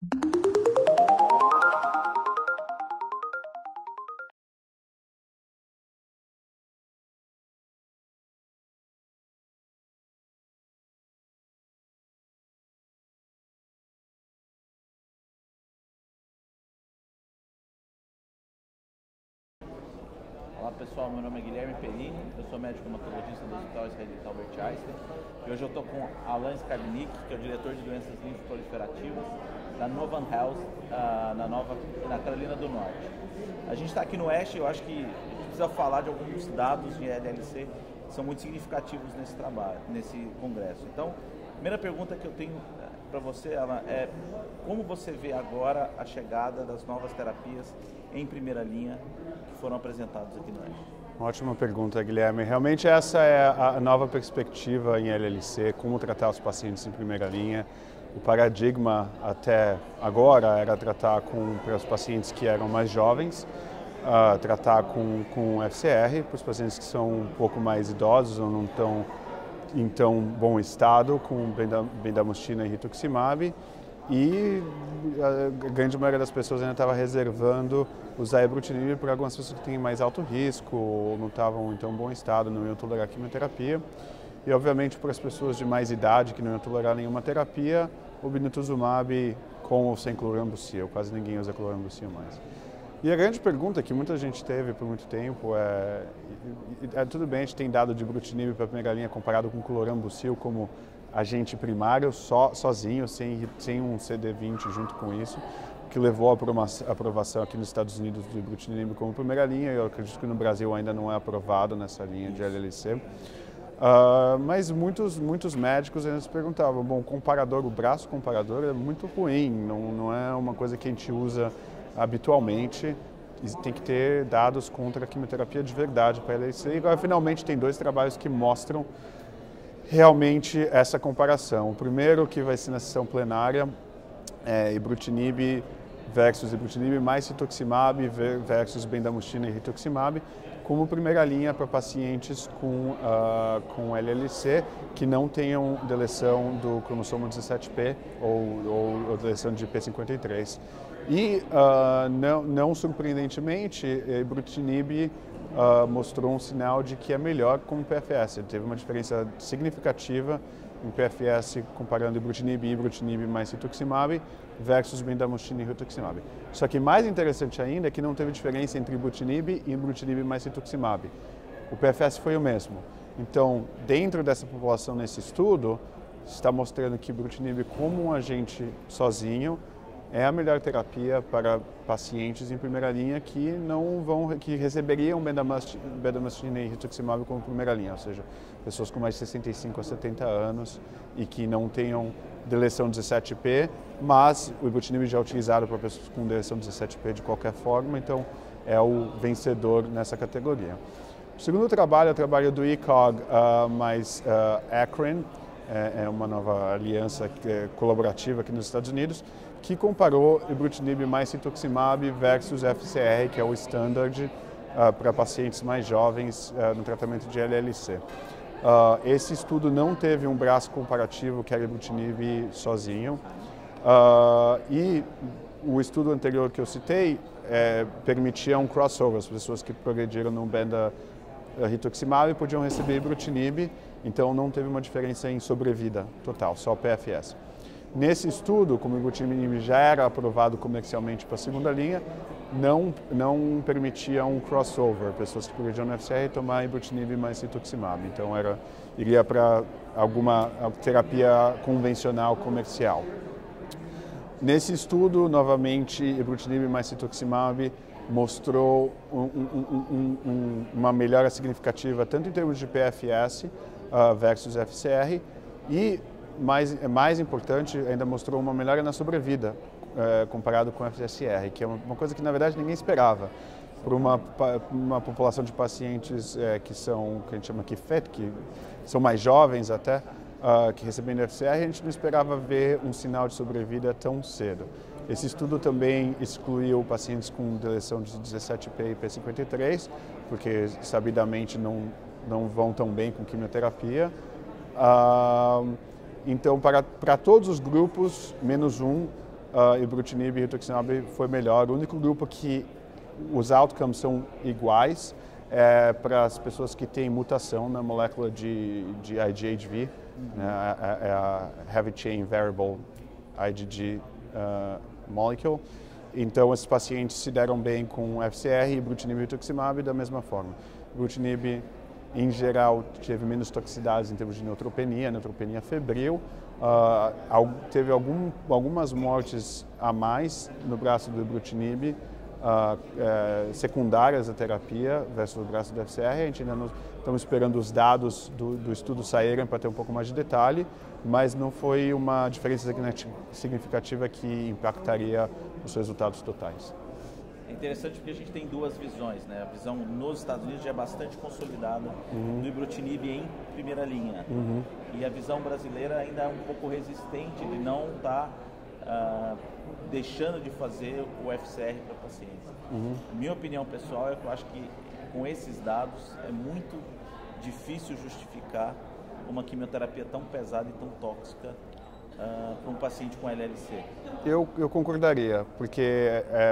Olá pessoal, meu nome é Guilherme Perini, eu sou médico hematologista do Hospital Israelita Albert Einstein e hoje eu estou com Alan Skarbnik, que é o diretor de doenças linfoproliferativas da Novant Health na Carolina do Norte. A gente está aqui no ASH e eu acho que a gente precisa falar de alguns dados de LLC que são muito significativos nesse trabalho, nesse congresso. Então, a primeira pergunta que eu tenho para você, Alan, é como você vê agora a chegada das novas terapias em primeira linha que foram apresentadas aqui no ASH? Ótima pergunta, Guilherme. Realmente essa é a nova perspectiva em LLC, como tratar os pacientes em primeira linha. O paradigma até agora era tratar para os pacientes que eram mais jovens, tratar com FCR, para os pacientes que são um pouco mais idosos ou não estão em tão bom estado, com bendamustine e rituximab, e a grande maioria das pessoas ainda estava reservando usar ibrutinib para algumas pessoas que têm mais alto risco ou não estavam em tão bom estado, não iam tolerar quimioterapia. E obviamente para as pessoas de mais idade que não iam tolerar nenhuma terapia, o obinutuzumab com ou sem clorambucil, quase ninguém usa clorambucil mais. E a grande pergunta que muita gente teve por muito tempo tudo bem, a gente tem dado de ibrutinib para a primeira linha comparado com clorambucil como agente primário, sozinho, sem um CD20 junto com isso, que levou à aprovação aqui nos Estados Unidos do ibrutinib como primeira linha, e eu acredito que no Brasil ainda não é aprovado nessa linha de LLC. Mas muitos médicos ainda se perguntavam, bom, o braço comparador é muito ruim, não é uma coisa que a gente usa habitualmente, tem que ter dados contra a quimioterapia de verdade para a LLC. E agora finalmente tem 2 trabalhos que mostram realmente essa comparação. O primeiro, que vai ser na sessão plenária, é ibrutinib versus ibrutinib mais rituximab versus bendamustine e rituximab, como primeira linha para pacientes com LLC que não tenham deleção do cromossomo 17p ou deleção de P53. E, não surpreendentemente, ibrutinib mostrou um sinal de que é melhor com o PFS. Ele teve uma diferença significativa em PFS comparando ibrutinib e ibrutinib mais rituximab versus bendamustine e rituximab. Só que mais interessante ainda é que não teve diferença entre ibrutinib e ibrutinib mais rituximab. O PFS foi o mesmo. Então, dentro dessa população nesse estudo, está mostrando que ibrutinib como um agente sozinho é a melhor terapia para pacientes em primeira linha que receberiam bendamustine e rituximab como primeira linha, ou seja, pessoas com mais de 65 a 70 anos e que não tenham deleção 17p, mas o ibrutinib já é utilizado para pessoas com deleção 17p de qualquer forma, então é o vencedor nessa categoria. O segundo trabalho é o trabalho do ECOG mais Akron, é uma nova aliança colaborativa aqui nos Estados Unidos, que comparou ibrutinib mais rituximab versus FCR, que é o standard para pacientes mais jovens no tratamento de LLC. Esse estudo não teve um braço comparativo que era ibrutinib sozinho, e o estudo anterior que eu citei permitia um crossover, as pessoas que progrediram no rituximab podiam receber ibrutinib, então não teve uma diferença em sobrevida total, só PFS. Nesse estudo, como o ibrutinib já era aprovado comercialmente para a segunda linha, não permitia um crossover, pessoas que progrediam no FCR tomar ibrutinib mais rituximab, então iria para alguma terapia convencional comercial. Nesse estudo, novamente, ibrutinib mais rituximab mostrou uma melhora significativa tanto em termos de PFS versus FCR e mais importante, ainda mostrou uma melhora na sobrevida comparado com o FSR, que é uma coisa que na verdade ninguém esperava. Por uma população de pacientes que a gente chama aqui FET, que são mais jovens até, que recebem FCR, a gente não esperava ver um sinal de sobrevida tão cedo. Esse estudo também excluiu pacientes com deleção de 17p e P53, porque sabidamente não vão tão bem com quimioterapia. Então, para todos os grupos, menos um, ibrutinib e rituximab foi melhor. O único grupo que os outcomes são iguais é para as pessoas que têm mutação na molécula de IgHV, né, é a Heavy Chain Variable IgG molecule. Então, esses pacientes se deram bem com FCR, ibrutinib e rituximab da mesma forma. Ibrutinib, em geral, teve menos toxicidades em termos de neutropenia febril. Teve algumas mortes a mais no braço do ibrutinib, secundárias à terapia versus o braço do FCR. A gente ainda não estamos esperando os dados do estudo saírem para ter um pouco mais de detalhe, mas não foi uma diferença significativa que impactaria os resultados totais. É interessante porque a gente tem duas visões, né? A visão nos Estados Unidos já é bastante consolidada do ibrutinib em primeira linha. E a visão brasileira ainda é um pouco resistente de não estar deixando de fazer o FCR para pacientes. Minha opinião pessoal é que eu acho que com esses dados é muito difícil justificar uma quimioterapia tão pesada e tão tóxica para um paciente com LLC. Eu concordaria, porque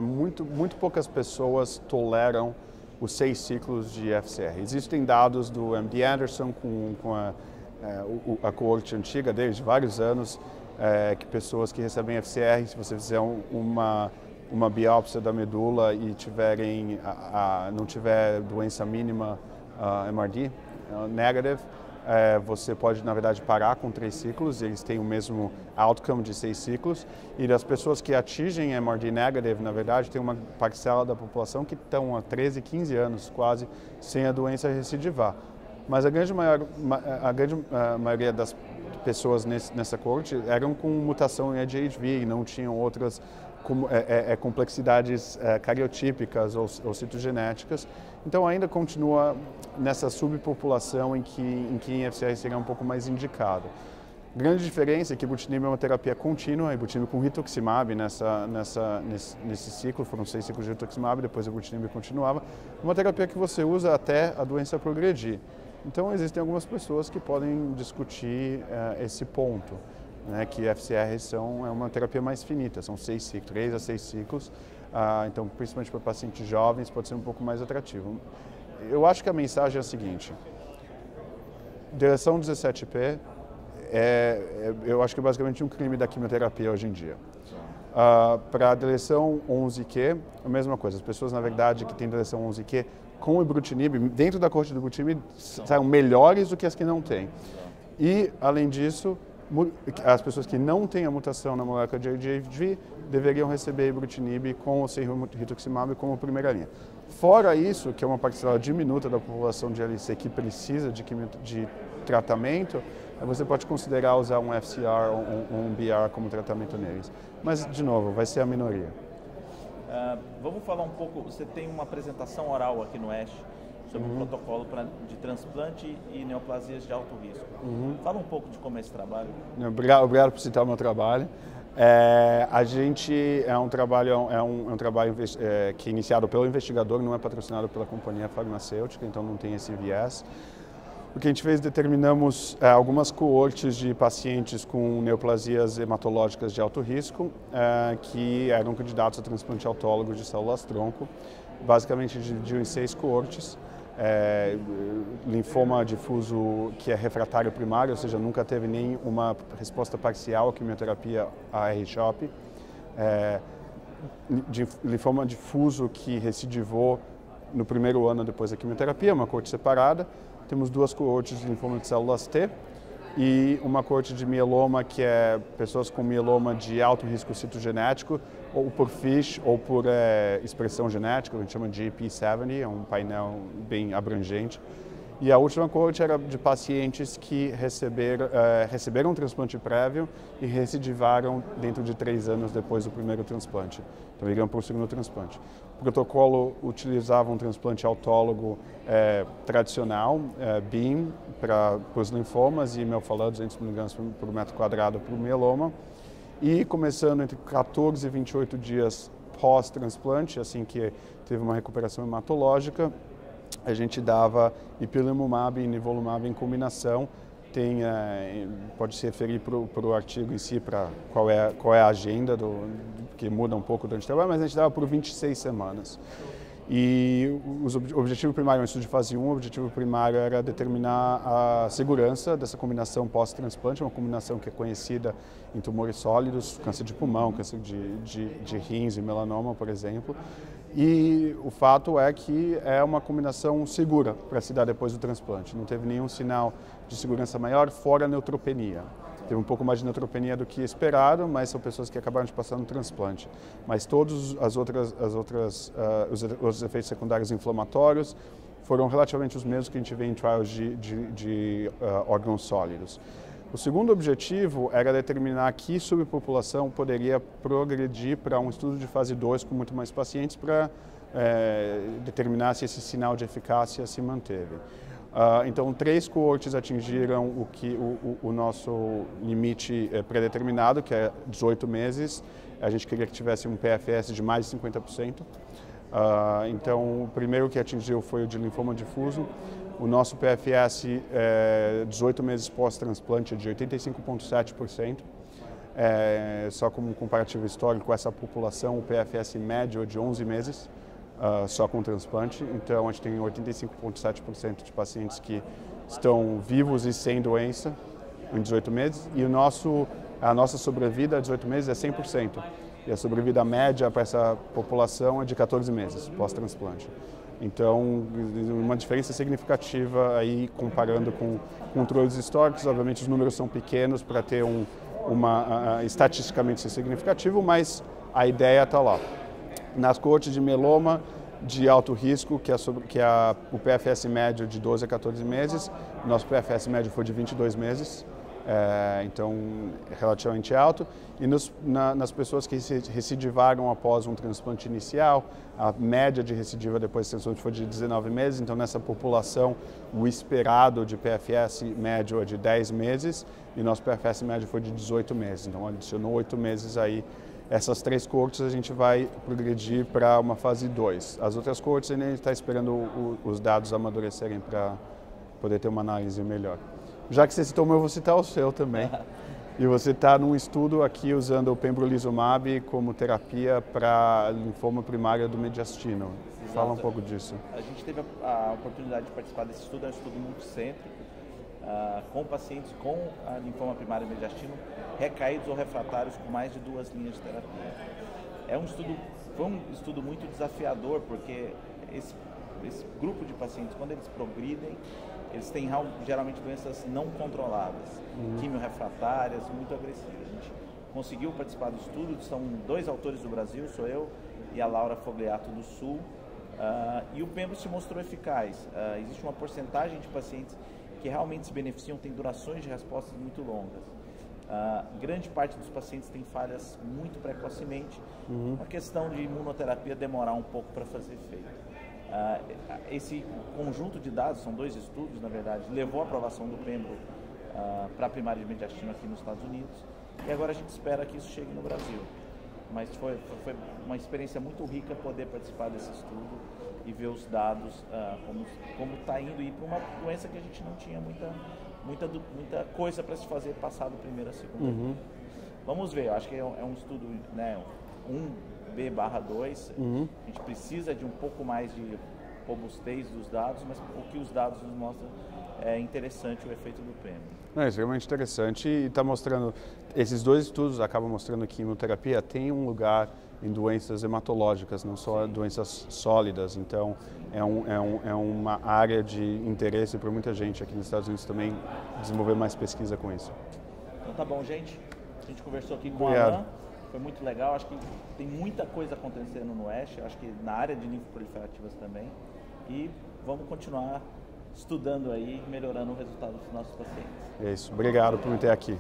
muito poucas pessoas toleram os 6 ciclos de FCR. Existem dados do MD Anderson com a coorte antiga dele, de vários anos, que pessoas que recebem FCR, se você fizer uma biópsia da medula e não tiver doença mínima MRD negative, você pode, na verdade, parar com 3 ciclos, eles têm o mesmo outcome de 6 ciclos, e das pessoas que atingem MRD negative, na verdade, tem uma parcela da população que estão há 13, 15 anos quase sem a doença recidivar. Mas a grande maioria das pessoas nessa coorte eram com mutação em IgHV e não tinham outras complexidades cariotípicas ou citogenéticas. Então ainda continua nessa subpopulação em que FCR seria um pouco mais indicado. Grande diferença é que ibrutinib é uma terapia contínua, ibrutinib com rituximab nesse ciclo, foram 6 ciclos de rituximab, depois ibrutinib continuava, uma terapia que você usa até a doença progredir. Então existem algumas pessoas que podem discutir esse ponto, né, que FCR é uma terapia mais finita, são 6 ciclos, 3 a 6 ciclos, então principalmente para pacientes jovens pode ser um pouco mais atrativo. Eu acho que a mensagem é a seguinte: deleção 17P eu acho que é basicamente um crime da quimioterapia hoje em dia. Para a deleção 11Q, a mesma coisa, as pessoas na verdade que têm deleção 11Q com o ibrutinib, dentro da corte do ibrutinib, são melhores do que as que não têm. E, além disso, as pessoas que não têm a mutação na molécula de IgG deveriam receber ibrutinib com ou sem rituximab como primeira linha. Fora isso, que é uma parcela diminuta da população de LC que precisa de tratamento, você pode considerar usar um FCR ou um BR como tratamento neles. Mas, de novo, vai ser a minoria. Vamos falar um pouco, você tem uma apresentação oral aqui no ASH sobre um protocolo de transplante e neoplasias de alto risco. Fala um pouco de como é esse trabalho. Obrigado por citar o meu trabalho. A gente é um trabalho que é iniciado pelo investigador, não é patrocinado pela companhia farmacêutica, então não tem esse viés. O que a gente fez, determinamos algumas coortes de pacientes com neoplasias hematológicas de alto risco que eram candidatos a transplante autólogo de células-tronco. Basicamente dividiu em 6 coortes. Linfoma difuso que é refratário primário, ou seja, nunca teve nenhuma resposta parcial à quimioterapia R-CHOP. Linfoma difuso que recidivou no primeiro ano depois da quimioterapia, uma coorte separada. Temos 2 coortes de linfoma de células T e uma coorte de mieloma, que é pessoas com mieloma de alto risco citogenético, ou por FISH ou por expressão genética, a gente chama de EP70, é um painel bem abrangente. E a última coorte era de pacientes que receberam um transplante prévio e recidivaram dentro de 3 anos depois do primeiro transplante. Então, iriam para o segundo transplante. O protocolo utilizava um transplante autólogo tradicional, BEAM, para os linfomas e melphalan, 200 mg por metro quadrado para o mieloma. E começando entre 14 e 28 dias pós-transplante, assim que teve uma recuperação hematológica, a gente dava ipilimumab e nivolumab em combinação pode se referir para o artigo em si, para qual é a agenda, que muda um pouco durante o trabalho, mas a gente dava por 26 semanas. E o objetivo primário, no estudo de fase 1, o objetivo primário era determinar a segurança dessa combinação pós-transplante, uma combinação que é conhecida em tumores sólidos, câncer de pulmão, câncer de rins e melanoma, por exemplo. E o fato é que é uma combinação segura para se dar depois do transplante. Não teve nenhum sinal de segurança maior, fora a neutropenia. Teve um pouco mais de neutropenia do que esperado, mas são pessoas que acabaram de passar no transplante. Mas todos os efeitos secundários inflamatórios foram relativamente os mesmos que a gente vê em trials de órgãos sólidos. O segundo objetivo era determinar que subpopulação poderia progredir para um estudo de fase 2 com muito mais pacientes para determinar se esse sinal de eficácia se manteve. Então, 3 coortes atingiram o nosso limite pré-determinado, que é 18 meses. A gente queria que tivesse um PFS de mais de 50%. Então, o primeiro que atingiu foi o de linfoma difuso. O nosso PFS, 18 meses pós-transplante, é de 85,7%. Só como um comparativo histórico, essa população, o PFS médio é de 11 meses. Só com transplante, então a gente tem 85,7% de pacientes que estão vivos e sem doença em 18 meses, e a nossa sobrevida a 18 meses é 100%, e a sobrevida média para essa população é de 14 meses pós-transplante. Então, uma diferença significativa aí comparando com controles históricos. Obviamente os números são pequenos para ter estatisticamente ser significativo, mas a ideia está lá. Nas coortes de mieloma de alto risco, o PFS médio de 12 a 14 meses, nosso PFS médio foi de 22 meses, então relativamente alto. E nas pessoas que recidivaram após um transplante inicial, a média de recidiva depois do transplante foi de 19 meses, então nessa população o esperado de PFS médio é de 10 meses e nosso PFS médio foi de 18 meses, então adicionou 8 meses aí. Essas 3 coortes a gente vai progredir para uma fase 2. As outras coortes ainda a gente está esperando os dados amadurecerem para poder ter uma análise melhor. Já que você citou o meu, eu vou citar o seu também. E você está num estudo aqui usando o pembrolizumab como terapia para linfoma primário do mediastino. Exato. Fala um pouco disso. A gente teve a oportunidade de participar desse estudo, é um estudo multicêntrico, com pacientes com linfoma primário mediastino recaídos ou refratários com mais de 2 linhas de terapia. Foi um estudo muito desafiador, porque esse grupo de pacientes, quando eles progridem, eles têm geralmente doenças não controladas, quimiorrefratárias, muito agressivas. A gente conseguiu participar do estudo, são 2 autores do Brasil, sou eu e a Laura Fogliato do Sul, e o pembro se mostrou eficaz. Existe uma porcentagem de pacientes que realmente se beneficiam, tem durações de respostas muito longas. Grande parte dos pacientes tem falhas muito precocemente, uma questão de imunoterapia demorar um pouco para fazer efeito. Esse conjunto de dados, são 2 estudos na verdade, levou à aprovação do pembro para a primária de mediastino aqui nos Estados Unidos, e agora a gente espera que isso chegue no Brasil. Mas foi uma experiência muito rica poder participar desse estudo e ver os dados, como está indo, ir para uma doença que a gente não tinha muita coisa para se fazer passado primeira, segunda. Vamos ver, eu acho que é um estudo, né, 1B/2, a gente precisa de um pouco mais de robustez dos dados, mas o que os dados nos mostram é interessante o efeito do pembro. É extremamente interessante e está mostrando, esses 2 estudos acabam mostrando que a imunoterapia tem um lugar em doenças hematológicas, não só doenças sólidas, então é uma área de interesse para muita gente aqui nos Estados Unidos também desenvolver mais pesquisa com isso. Então tá bom, gente, a gente conversou aqui com a Alain, foi muito legal, acho que tem muita coisa acontecendo no Oeste, acho que na área de linfoproliferativas também, e vamos continuar estudando aí, melhorando o resultado dos nossos pacientes. É isso, obrigado por me ter aqui.